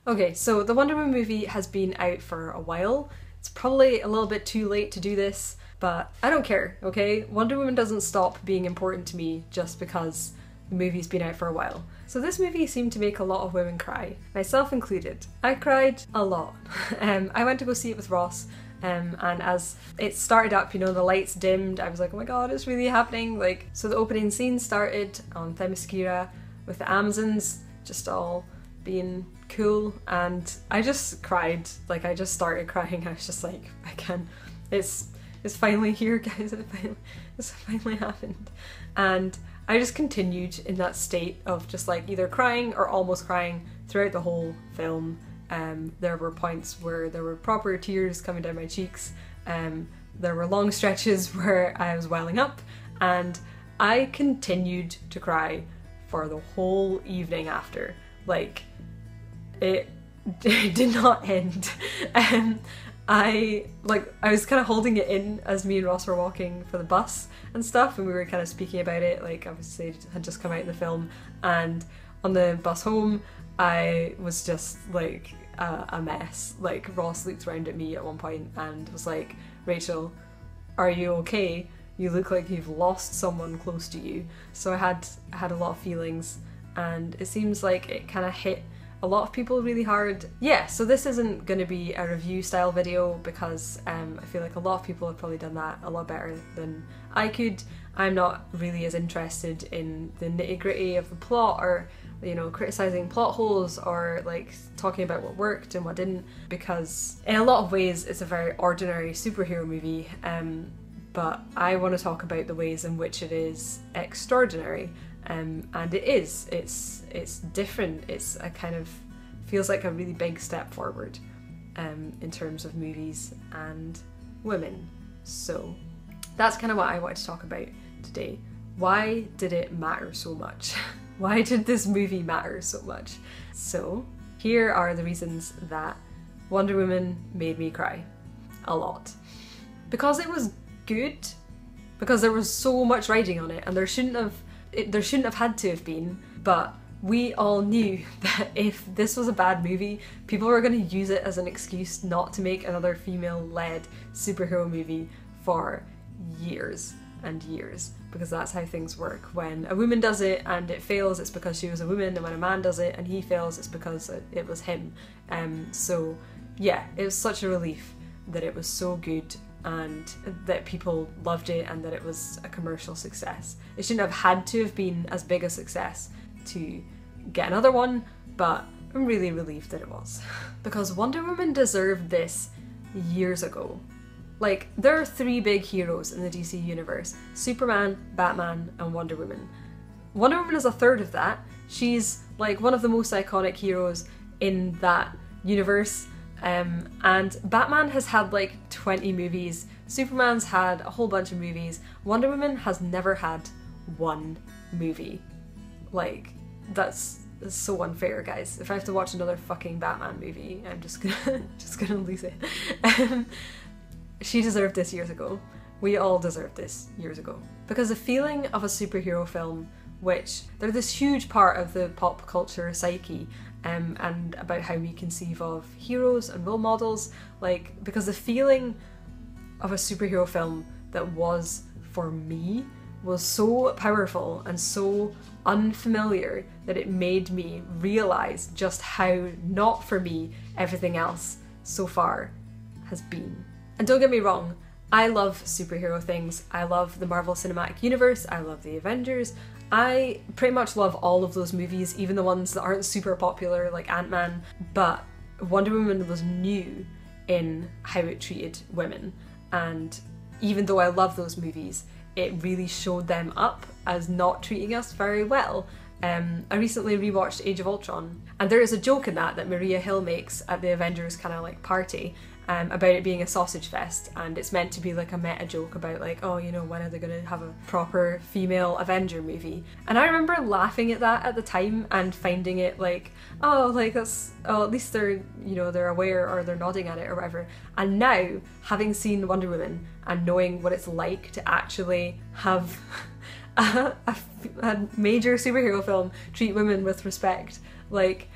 Okay, so the Wonder Woman movie has been out for a while. It's probably a little bit too late to do this, but I don't care, okay? Wonder Woman doesn't stop being important to me just because the movie's been out for a while. So this movie seemed to make a lot of women cry, myself included. I cried a lot. I went to go see it with Ross, and as it started up, you know, the lights dimmed, I was like, oh my god, it's really happening. Like, so the opening scene started on Themyscira with the Amazons just all being cool, and I just cried. Like, I just started crying. I was just like, I can't, it's finally here, guys. It's finally happened. And I just continued in that state of just like either crying or almost crying throughout the whole film. There were points where there were proper tears coming down my cheeks. There were long stretches where I was welling up, and I continued to cry for the whole evening after. Like, it did not end. I was kind of holding it in as me and Ross were walking for the bus and stuff, and we were kind of speaking about it. Like, obviously it had just come out in the film, and on the bus home I was just like a mess. Like, Ross looked around at me at one point and was like, Rachel, are you okay? You look like you've lost someone close to you. So I had a lot of feelings, and it seems like it kind of hit a lot of people really hard. Yeah, so this isn't going to be a review style video because I feel like a lot of people have probably done that a lot better than I could. I'm not really as interested in the nitty-gritty of the plot, or, you know, criticising plot holes, or like talking about what worked and what didn't, because in a lot of ways it's a very ordinary superhero movie, but I want to talk about the ways in which it is extraordinary. And it is. It's different. It's a kind of, feels like a really big step forward in terms of movies and women. So that's kind of what I wanted to talk about today. Why did it matter so much? Why did this movie matter so much? So here are the reasons that Wonder Woman made me cry a lot. Because it was good, because there was so much riding on it, and there shouldn't have had to have been, but we all knew that if this was a bad movie, people were going to use it as an excuse not to make another female-led superhero movie for years and years, because that's how things work. When a woman does it and it fails, it's because she was a woman, and when a man does it and he fails, it's because it was him. So yeah, it was such a relief that it was so good and that people loved it and that it was a commercial success. It shouldn't have had to have been as big a success to get another one, but I'm really relieved that it was. Because Wonder Woman deserved this years ago. Like, there are 3 big heroes in the DC universe: Superman, Batman, and Wonder Woman. Wonder Woman is a third of that. She's like one of the most iconic heroes in that universe. And Batman has had like 20 movies, Superman's had a whole bunch of movies, Wonder Woman has never had 1 movie. Like, that's so unfair, guys. If I have to watch another fucking Batman movie, I'm just gonna lose it. She deserved this years ago. We all deserved this years ago. Because the feeling of a superhero film, which they're this huge part of the pop culture psyche, and about how we conceive of heroes and role models, like, because the feeling of a superhero film that was, for me, was so powerful and so unfamiliar that it made me realise just how not for me everything else so far has been. And don't get me wrong, I love superhero things. I love the Marvel Cinematic Universe, I love the Avengers, I pretty much love all of those movies, even the ones that aren't super popular like Ant-Man, but Wonder Woman was new in how it treated women, and even though I love those movies, it really showed them up as not treating us very well. I recently rewatched Age of Ultron, and there is a joke in that Maria Hill makes at the Avengers kind of like party, about it being a sausage fest, and it's meant to be like a meta joke about like, oh, you know, when are they going to have a proper female Avenger movie? And I remember laughing at that at the time and finding it like, oh, like that's, oh, at least they're, you know, they're aware, or they're nodding at it or whatever. And now, having seen Wonder Woman and knowing what it's like to actually have a major superhero film treat women with respect, like,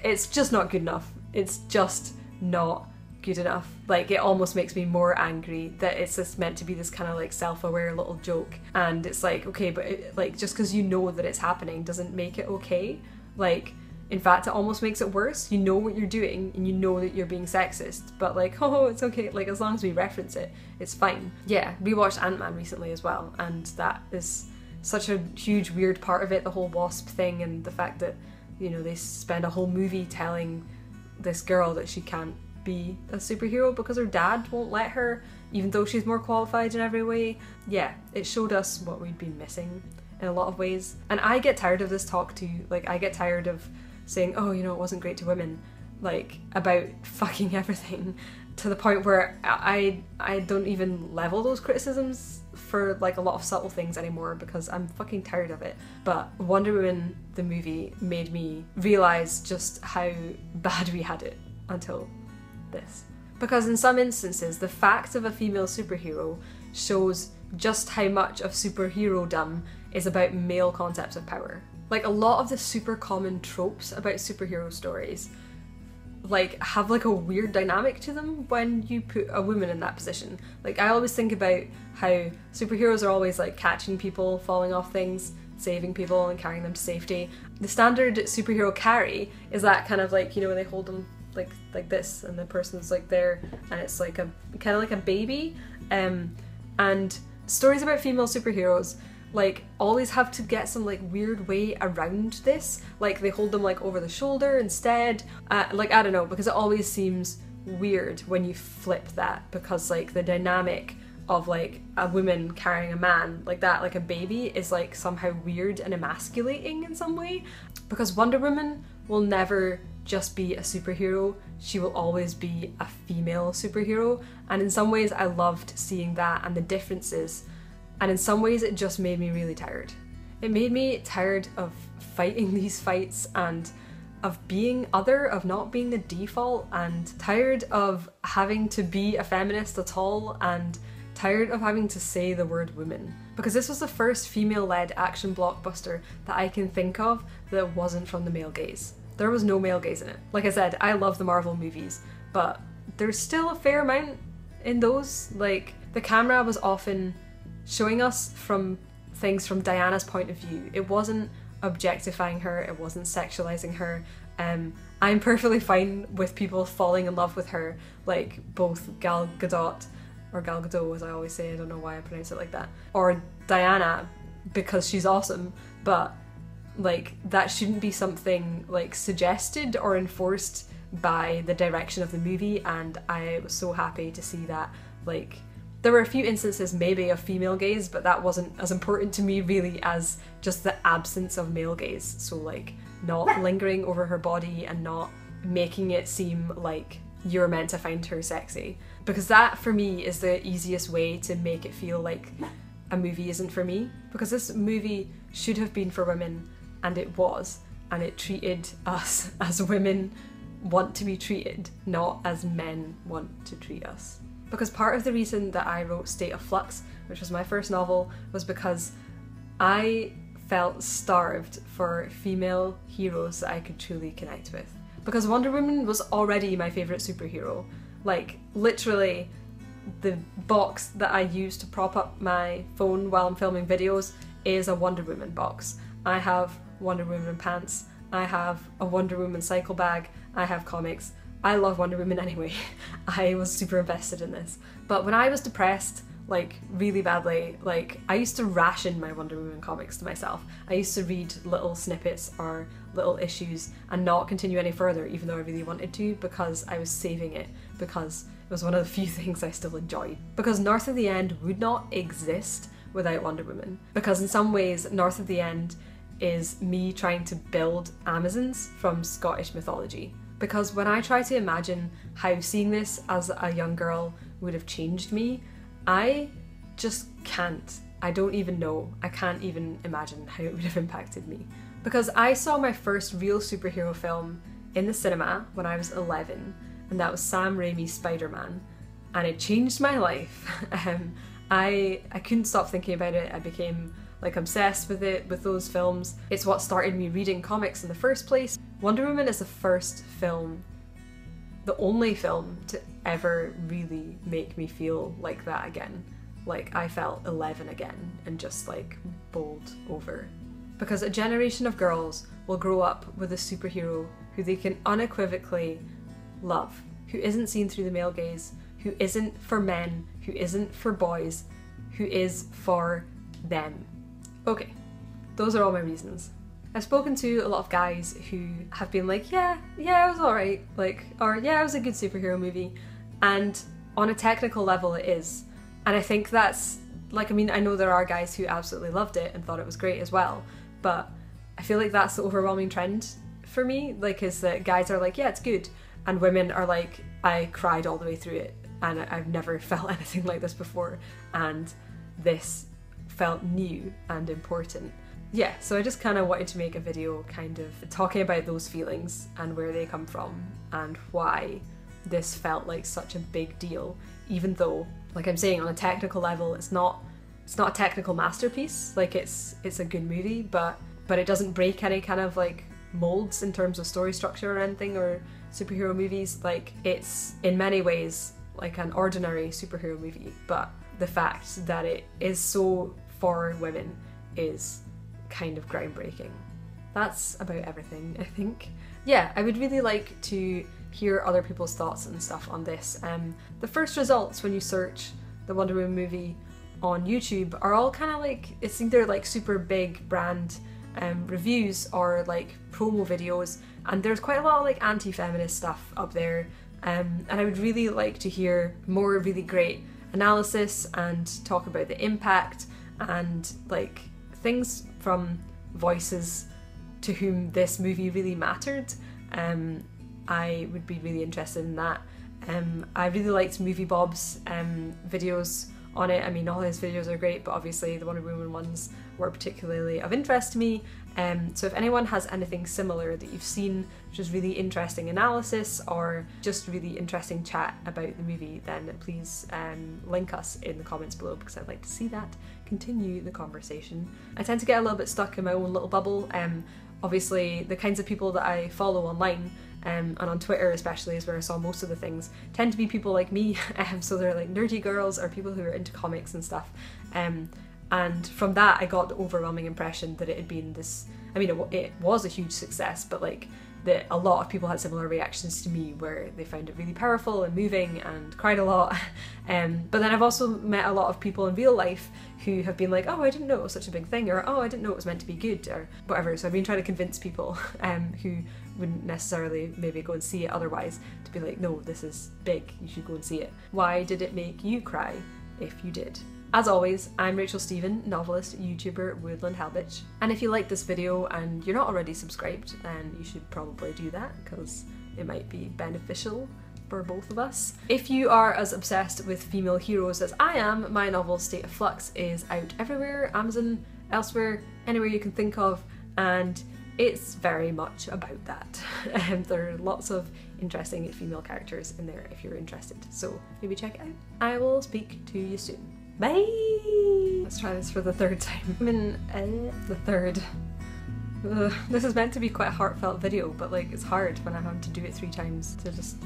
It's just not good enough. It's just not good enough. Like, it almost makes me more angry that it's just meant to be this kind of like self-aware little joke, and it's like, okay, but like, just because you know that it's happening doesn't make it okay. Like, in fact, it almost makes it worse. You know what you're doing and you know that you're being sexist, but like, oh, it's okay. Like, as long as we reference it, it's fine. Yeah, we watched Ant-Man recently as well, and that is such a huge weird part of it, the whole wasp thing, and the fact that, you know, they spend a whole movie telling this girl that she can't be a superhero because her dad won't let her, even though she's more qualified in every way. Yeah, it showed us what we'd been missing in a lot of ways. And I get tired of this talk too. Like, I get tired of saying, oh, you know, it wasn't great to women, like, about fucking everything, to the point where I don't even level those criticisms for like a lot of subtle things anymore, because I'm fucking tired of it. But Wonder Woman the movie made me realise just how bad we had it until this. Because in some instances, the fact of a female superhero shows just how much of superhero-dom is about male concepts of power. Like, a lot of the super common tropes about superhero stories like have like a weird dynamic to them when you put a woman in that position. Like, I always think about how superheroes are always like catching people falling off things, saving people and carrying them to safety. The standard superhero carry is that kind of like, you know, when they hold them like this and the person's like there and it's like a kind of like a baby. And stories about female superheroes like always have to get some like weird way around this. Like, they hold them like over the shoulder instead. Like, I don't know, because it always seems weird when you flip that, because like the dynamic of like a woman carrying a man like that, like a baby, is like somehow weird and emasculating in some way. Because Wonder Woman will never just be a superhero, she will always be a female superhero. And in some ways I loved seeing that and the differences. And in some ways it just made me really tired. It made me tired of fighting these fights and of being other, of not being the default, and tired of having to be a feminist at all, and tired of having to say the word woman. Because this was the first female-led action blockbuster that I can think of that wasn't from the male gaze. There was no male gaze in it. Like I said, I love the Marvel movies, but there's still a fair amount in those. Like, the camera was often showing us from things from Diana's point of view. It wasn't objectifying her, it wasn't sexualizing her. I'm perfectly fine with people falling in love with her, like both Gal Gadot, or Gal Gadot as I always say, I don't know why I pronounce it like that, or Diana, because she's awesome, but like, that shouldn't be something like suggested or enforced by the direction of the movie. And I was so happy to see that. Like, there were a few instances maybe of female gaze, but that wasn't as important to me really as just the absence of male gaze. So like, not lingering over her body and not making it seem like you're meant to find her sexy. Because that for me is the easiest way to make it feel like a movie isn't for me. Because this movie should have been for women, and it was, and it treated us as women want to be treated, not as men want to treat us. Because part of the reason that I wrote State of Flux, which was my first novel, was because I felt starved for female heroes that I could truly connect with. Because Wonder Woman was already my favourite superhero. Like, literally, the box that I use to prop up my phone while I'm filming videos is a Wonder Woman box. I have Wonder Woman pants, I have a Wonder Woman cycle bag, I have comics. I love Wonder Woman anyway. I was super invested in this. But when I was depressed, like really badly, like I used to ration my Wonder Woman comics to myself. I used to read little snippets or little issues and not continue any further, even though I really wanted to, because I was saving it, because it was one of the few things I still enjoyed. Because North of the End would not exist without Wonder Woman. Because in some ways, North of the End is me trying to build Amazons from Scottish mythology. Because when I try to imagine how seeing this as a young girl would have changed me, I just can't. I don't even know. I can't even imagine how it would have impacted me. Because I saw my first real superhero film in the cinema when I was 11, and that was Sam Raimi's Spider-Man, and it changed my life. I couldn't stop thinking about it. I became like obsessed with it, with those films. It's what started me reading comics in the first place. Wonder Woman is the first film, the only film to ever really make me feel like that again. Like I felt 11 again and just like bowled over. Because a generation of girls will grow up with a superhero who they can unequivocally love, who isn't seen through the male gaze, who isn't for men, who isn't for boys, who is for them. Okay, those are all my reasons. I've spoken to a lot of guys who have been like, yeah, it was alright, like, or yeah, it was a good superhero movie, and on a technical level it is. And I think that's, like, I mean, I know there are guys who absolutely loved it and thought it was great as well, but I feel like that's the overwhelming trend for me, like, is that guys are like, yeah, it's good, and women are like, I cried all the way through it, and I've never felt anything like this before, and this felt new and important. Yeah, so I just kind of wanted to make a video kind of talking about those feelings and where they come from and why this felt like such a big deal, even though, like I'm saying, on a technical level, it's not a technical masterpiece. Like it's a good movie, but it doesn't break any kind of like molds in terms of story structure or anything, or superhero movies. Like it's in many ways like an ordinary superhero movie, but the fact that it is so for women is kind of groundbreaking. That's about everything, I think. Yeah, I would really like to hear other people's thoughts and stuff on this. The first results when you search the Wonder Woman movie on YouTube are all kind of like, it's either like super big brand reviews or like promo videos, and there's quite a lot of like anti-feminist stuff up there, and I would really like to hear more really great analysis and talk about the impact and like things from voices to whom this movie really mattered. I would be really interested in that. I really liked MOVIEBOB'S videos on it. I mean, all his videos are great, but obviously the Wonder Woman ones were particularly of interest to me. So if anyone has anything similar that you've seen, which is really interesting analysis or just really interesting chat about the movie, then please link us in the comments below, because I'd like to see that, continue the conversation. I tend to get a little bit stuck in my own little bubble. Obviously the kinds of people that I follow online, and on Twitter especially is where I saw most of the things, tend to be people like me, so they're like nerdy girls or people who are into comics and stuff, and from that I got the overwhelming impression that it had been this, I mean it was a huge success, but like that a lot of people had similar reactions to me where they found it really powerful and moving and cried a lot. But then I've also met a lot of people in real life who have been like, oh, I didn't know it was such a big thing, or oh, I didn't know it was meant to be good, or whatever. So I've been trying to convince people who wouldn't necessarily maybe go and see it otherwise to be like, no, this is big, you should go and see it. Why did it make you cry if you did? As always, I'm Rachael Stephen, novelist, YouTuber, Woodland Hellbitch. And if you like this video and you're not already subscribed, then you should probably do that, because it might be beneficial for both of us. If you are as obsessed with female heroes as I am, my novel State of Flux is out everywhere, Amazon, elsewhere, anywhere you can think of, and it's very much about that. There are lots of interesting female characters in there if you're interested, so maybe check it out. I will speak to you soon. Bye! Let's try this for the third time. I'm in the third. This is meant to be quite a heartfelt video, but like it's hard when I have to do it 3 times to just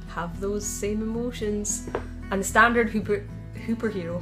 have those same emotions. And the standard Hooper hero